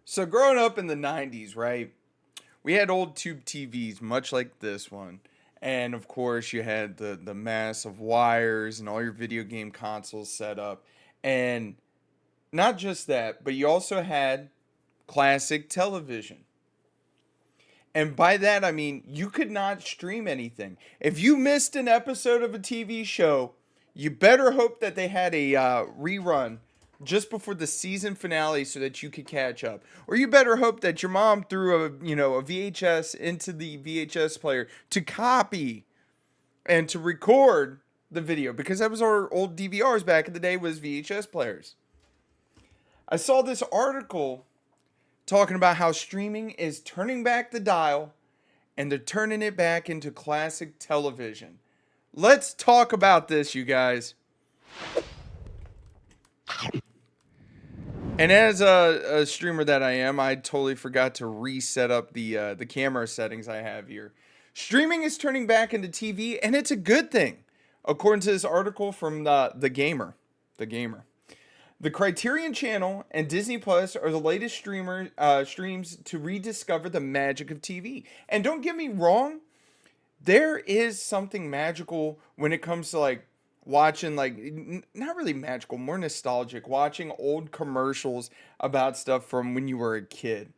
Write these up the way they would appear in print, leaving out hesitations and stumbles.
So growing up in the 90s, right? We had old tube TVs much like this one. And of course, you had the mass of wires and all your video game consoles set up. And not just that, but you also had classic television. And by that, I mean you could not stream anything. If you missed an episode of a TV show, you better hope that they had a rerun just before the season finale so that you could catch up. Or you better hope that your mom threw a VHS into the VHS player to copy and to record the video because that was our old DVRs back in the day was VHS players. I saw this article talking about how streaming is turning back the dial and they're turning it back into classic television. Let's talk about this, you guys. And as a streamer that I am, I totally forgot to reset up the camera settings I have here. Streaming is turning back into TV, and it's a good thing, according to this article from the Gamer. The Gamer. The Criterion Channel and Disney Plus are the latest streams to rediscover the magic of TV. And don't get me wrong, there is something magical when it comes to like watching not really magical, more nostalgic, watching old commercials about stuff from when you were a kid.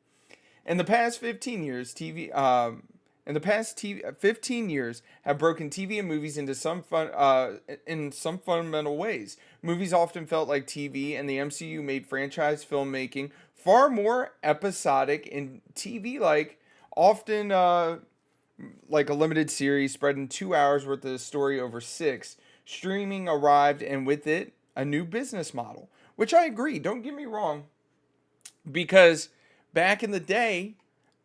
In the past 15 years, in the past 15 years have broken TV and movies into in some fundamental ways. Movies often felt like TV, and the MCU made franchise filmmaking far more episodic and TV like, often like a limited series spread in 2 hours worth of the story over six. Streaming arrived, and with it, a new business model, which I agree. Don't get me wrong, because back in the day,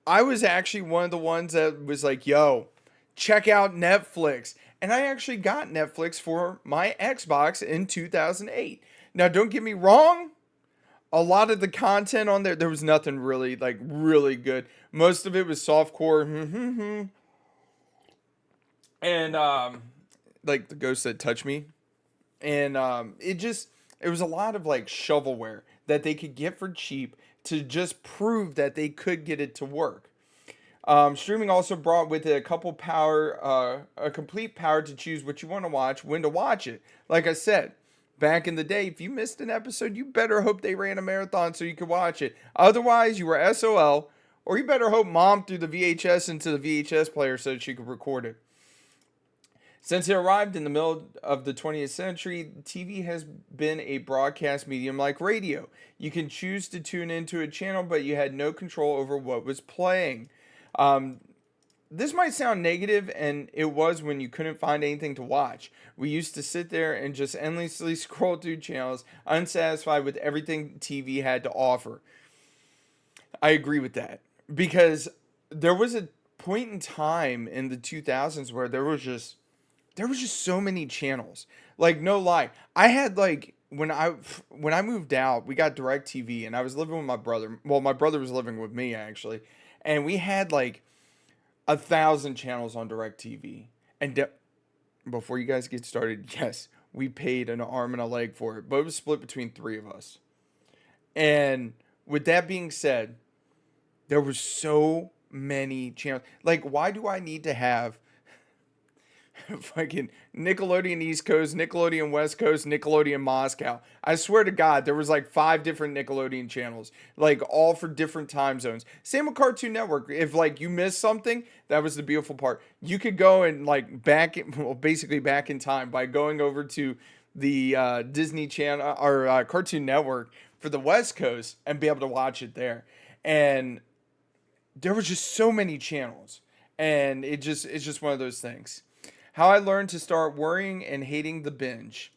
I was actually one of the ones that was like, yo, check out Netflix. And I actually got Netflix for my Xbox in 2008. Now, don't get me wrong, a lot of the content on there was nothing really, like, really good. Most of it was softcore, and, like, the ghost that touched me. And it was a lot of, like, shovelware that they could get for cheap to just prove that they could get it to work. Streaming also brought with it a complete power to choose what you want to watch, when to watch it. Like I said, back in the day, if you missed an episode, you better hope they ran a marathon so you could watch it. Otherwise, you were SOL, or you better hope mom threw the VHS into the VHS player so that she could record it. Since it arrived in the middle of the 20th century, TV has been a broadcast medium like radio. You can choose to tune into a channel, but you had no control over what was playing. Um, this might sound negative, and it was when you couldn't find anything to watch. We used to sit there and just endlessly scroll through channels, unsatisfied with everything TV had to offer. I agree with that because there was a point in time in the 2000s where there was just so many channels. Like no lie, I had like when I moved out, we got DirecTV, and I was living with my brother. Well, my brother was living with me actually, and we had like 1,000 channels on DirecTV. And before you guys get started, yes, we paid an arm and a leg for it, but it was split between three of us. And with that being said, there were so many channels. Like, why do I need to have fucking Nickelodeon East Coast, Nickelodeon West Coast, Nickelodeon Moscow? I swear to God, there was like 5 different Nickelodeon channels, like all for different time zones. Same with Cartoon Network. If like you missed something, that was the beautiful part. You could go and like well, basically back in time by going over to the Disney Channel or Cartoon Network for the West Coast and be able to watch it there. And there was just so many channels, and it's just one of those things. How I learned to start worrying and hating the binge.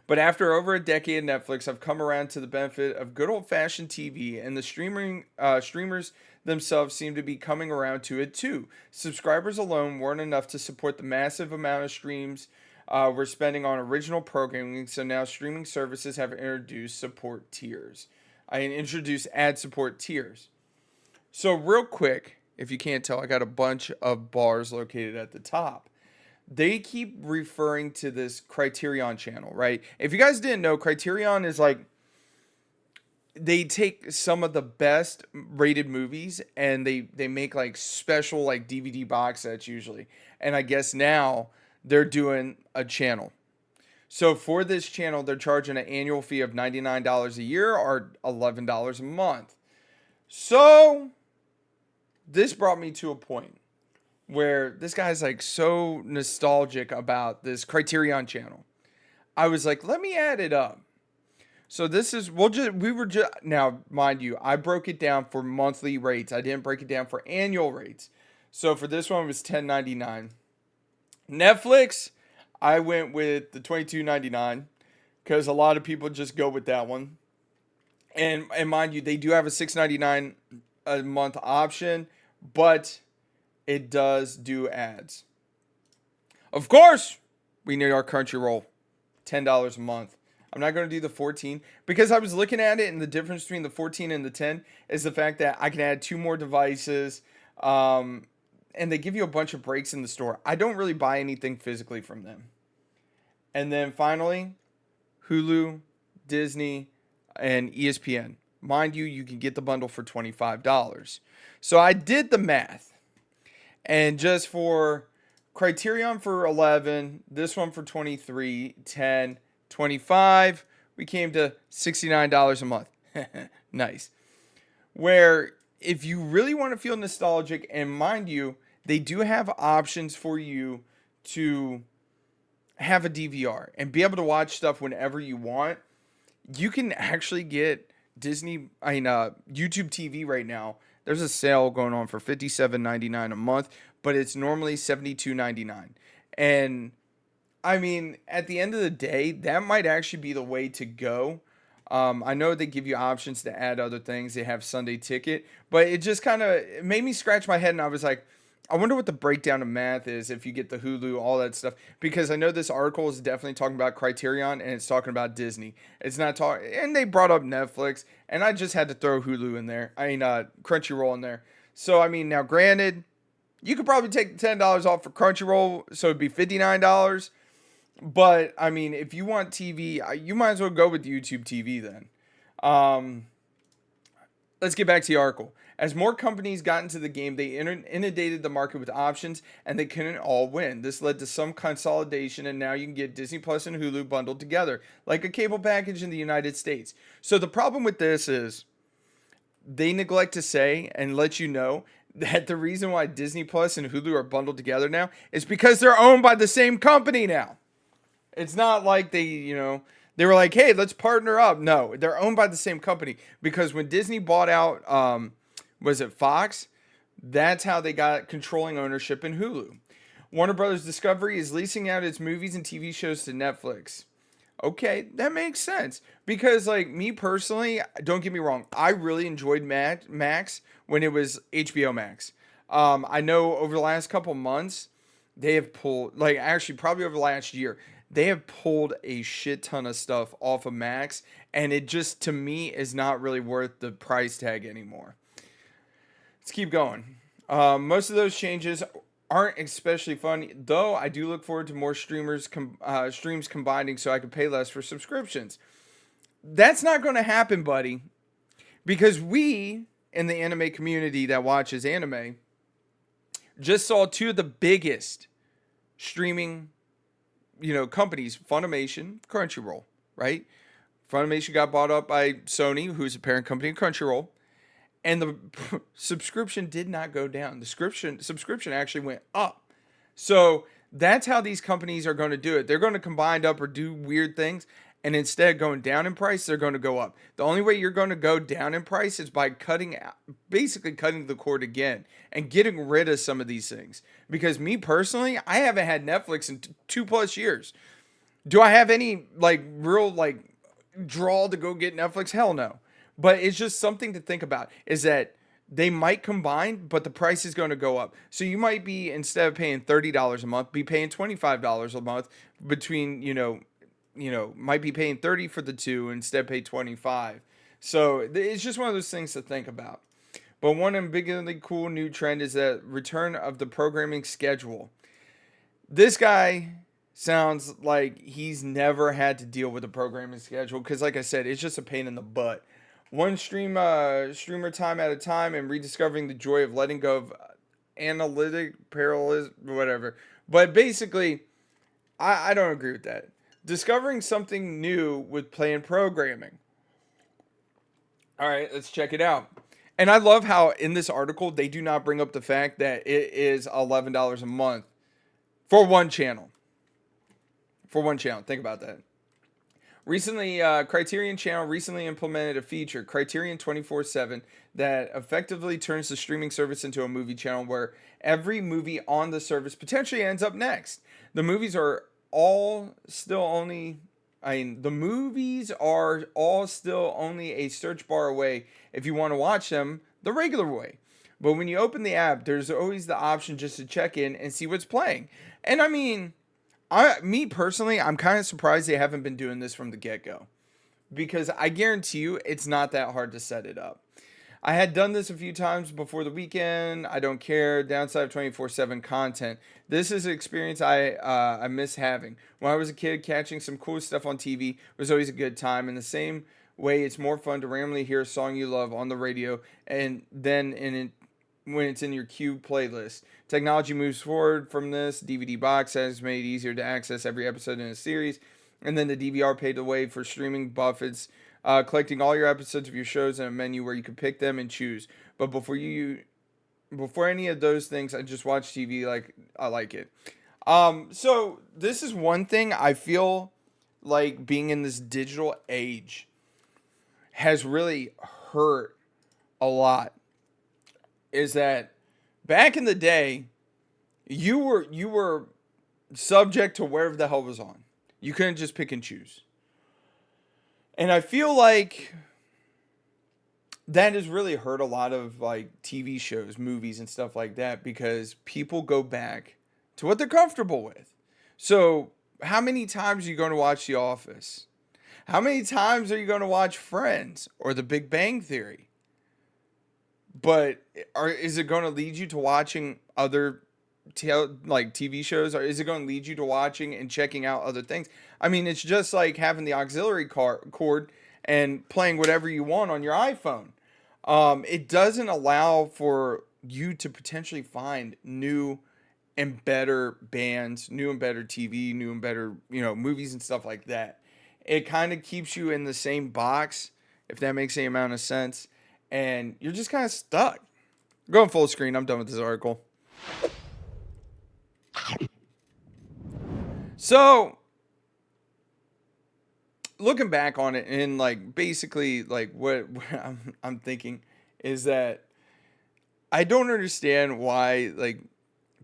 But after over a decade of Netflix, I've come around to the benefit of good old fashioned TV, and the streamers themselves seem to be coming around to it too. Subscribers alone weren't enough to support the massive amount of streams we're spending on original programming, so now streaming services have introduced support tiers. I introduced ad support tiers. So, real quick, if you can't tell, I got a bunch of bars located at the top. They keep referring to this Criterion channel, right? If you guys didn't know, Criterion is like they take some of the best rated movies and they make like special like DVD box sets usually. And I guess now they're doing a channel. So for this channel, they're charging an annual fee of $99 a year or $11 a month. So this brought me to a point where this guy's like so nostalgic about this Criterion channel. I was like, let me add it up. So this is we were just now, mind you, I broke it down for monthly rates. I didn't break it down for annual rates. So for this one it was $10.99. Netflix, I went with the $22.99 because a lot of people just go with that one. And mind you, they do have a $6.99 a month option, but it does do ads. Of course, we need our Crunchyroll, $10 a month. I'm not going to do the 14 because I was looking at it, and the difference between the 14 and the 10 is the fact that I can add 2 more devices, and they give you a bunch of breaks in the store. I don't really buy anything physically from them. And then finally, Hulu, Disney, and ESPN. Mind you, you can get the bundle for $25. So I did the math, and just for Criterion for 11, this one for 23, 10, 25, we came to $69 a month. Nice. Where if you really want to feel nostalgic, and mind you, they do have options for you to have a DVR and be able to watch stuff whenever you want. You can actually get YouTube TV right now. There's a sale going on for $57.99 a month, but it's normally $72.99. And I mean, at the end of the day, that might actually be the way to go. I know they give you options to add other things. They have Sunday Ticket, but it just kind of made me scratch my head, and I was like, I wonder what the breakdown of math is if you get the Hulu, all that stuff. Because I know this article is definitely talking about Criterion, and it's talking about Disney. It's not talking, and they brought up Netflix, and I just had to throw Hulu in there. Crunchyroll in there. So I mean, now granted, you could probably take the $10 off for Crunchyroll, so it'd be $59. But I mean, if you want TV, you might as well go with YouTube TV then. Let's get back to the article. As more companies got into the game, they inundated the market with options, and they couldn't all win. This led to some consolidation, and now you can get Disney Plus and Hulu bundled together, like a cable package in the United States. So the problem with this is they neglect to say and let you know that the reason why Disney Plus and Hulu are bundled together now is because they're owned by the same company now. It's not like they were like, hey, let's partner up. No, they're owned by the same company because when Disney bought out, was it Fox? That's how they got controlling ownership in Hulu. Warner Brothers Discovery is leasing out its movies and TV shows to Netflix. Okay, that makes sense. Because, like, me personally, don't get me wrong, I really enjoyed Max when it was HBO Max. I know over the last couple months, they have pulled, like, actually, probably over the last year, they have pulled a shit ton of stuff off of Max, and it just, to me, is not really worth the price tag anymore. Let's keep going. Most of those changes aren't especially fun, though I do look forward to more streams combining so I can pay less for subscriptions. That's not going to happen, buddy, because we, in the anime community that watches anime, just saw 2 of the biggest streaming companies, Funimation, Crunchyroll, right? Funimation got bought up by Sony, who's a parent company of Crunchyroll, and the subscription did not go down. The subscription actually went up. So that's how these companies are going to do it. They're going to combine up or do weird things, and instead of going down in price, they're going to go up. The only way you're going to go down in price is by basically cutting the cord again and getting rid of some of these things. Because me personally, I haven't had Netflix in 2+ years. Do I have any real draw to go get Netflix? Hell no. But it's just something to think about is that they might combine, but the price is going to go up. So you might be, instead of paying $30 a month, be paying $25 a month between, might be paying $30 for the 2 instead of pay $25. So it's just one of those things to think about. But one ambiguously cool new trend is the return of the programming schedule. This guy sounds like he's never had to deal with a programming schedule because, like I said, it's just a pain in the butt. one streamer time at a time, and rediscovering the joy of letting go of analytic parallelism, whatever. But basically, I don't agree with that. Discovering something new with planned programming. All right, let's check it out. And I love how in this article they do not bring up the fact that it is $11 a month for one channel. For one channel. Think about that. Recently, Criterion Channel recently implemented a feature, Criterion 24/7, that effectively turns the streaming service into a movie channel where every movie on the service potentially ends up next. The movies are all still only the movies are all still only a search bar away if you want to watch them the regular way. But when you open the app, there's always the option just to check in and see what's playing. And I mean, me personally, I'm kind of surprised they haven't been doing this from the get go, because I guarantee you it's not that hard to set it up. I had done this a few times before the weekend. I don't care. Downside of 24/7 content. This is an experience I miss having. When I was a kid, catching some cool stuff on TV was always a good time. In the same way, it's more fun to randomly hear a song you love on the radio and then when it's in your queue playlist. Technology moves forward from this. DVD box has made it easier to access every episode in a series. And then the DVR paved the way for streaming buffets, collecting all your episodes of your shows in a menu where you can pick them and choose. But before any of those things, I just watch TV like I like it. So this is one thing I feel like being in this digital age has really hurt a lot, is that back in the day, you were subject to wherever the hell was on. You couldn't just pick and choose. And I feel like that has really hurt a lot of like TV shows, movies, and stuff like that, because people go back to what they're comfortable with. So, how many times are you going to watch The Office? How many times are you going to watch Friends or The Big Bang Theory? But is it going to lead you to watching other like TV shows, or is it going to lead you to watching and checking out other things? I mean, it's just like having the auxiliary cord and playing whatever you want on your iPhone. It doesn't allow for you to potentially find new and better bands, new and better TV, new and better, movies and stuff like that. It kind of keeps you in the same box, if that makes any amount of sense, and you're just kind of stuck. Going full screen. I'm done with this article. So, looking back on it, and like basically like what I'm thinking is that I don't understand why like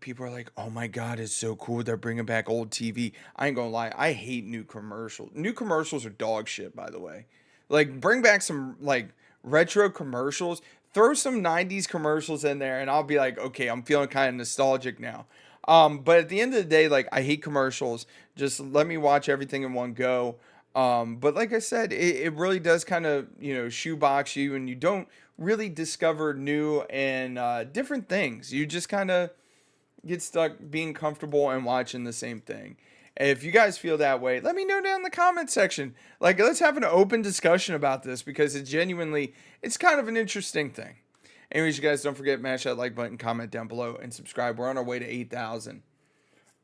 people are like, "Oh my god, it's so cool they're bringing back old TV." I ain't gonna lie, I hate new commercials. New commercials are dog shit, by the way. Like, bring back some like retro commercials. Throw some '90s commercials in there, and I'll be like, okay, I'm feeling kind of nostalgic now. But at the end of the day, like, I hate commercials. Just let me watch everything in one go. But like I said, it really does kind of, shoebox you, and you don't really discover new and different things. You just kind of get stuck being comfortable and watching the same thing. If you guys feel that way, let me know down in the comment section. Like, let's have an open discussion about this, because it's kind of an interesting thing. Anyways, you guys, don't forget, mash that like button, comment down below, and subscribe. We're on our way to 8,000.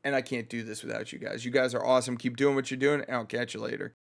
And I can't do this without you guys. You guys are awesome. Keep doing what you're doing, and I'll catch you later.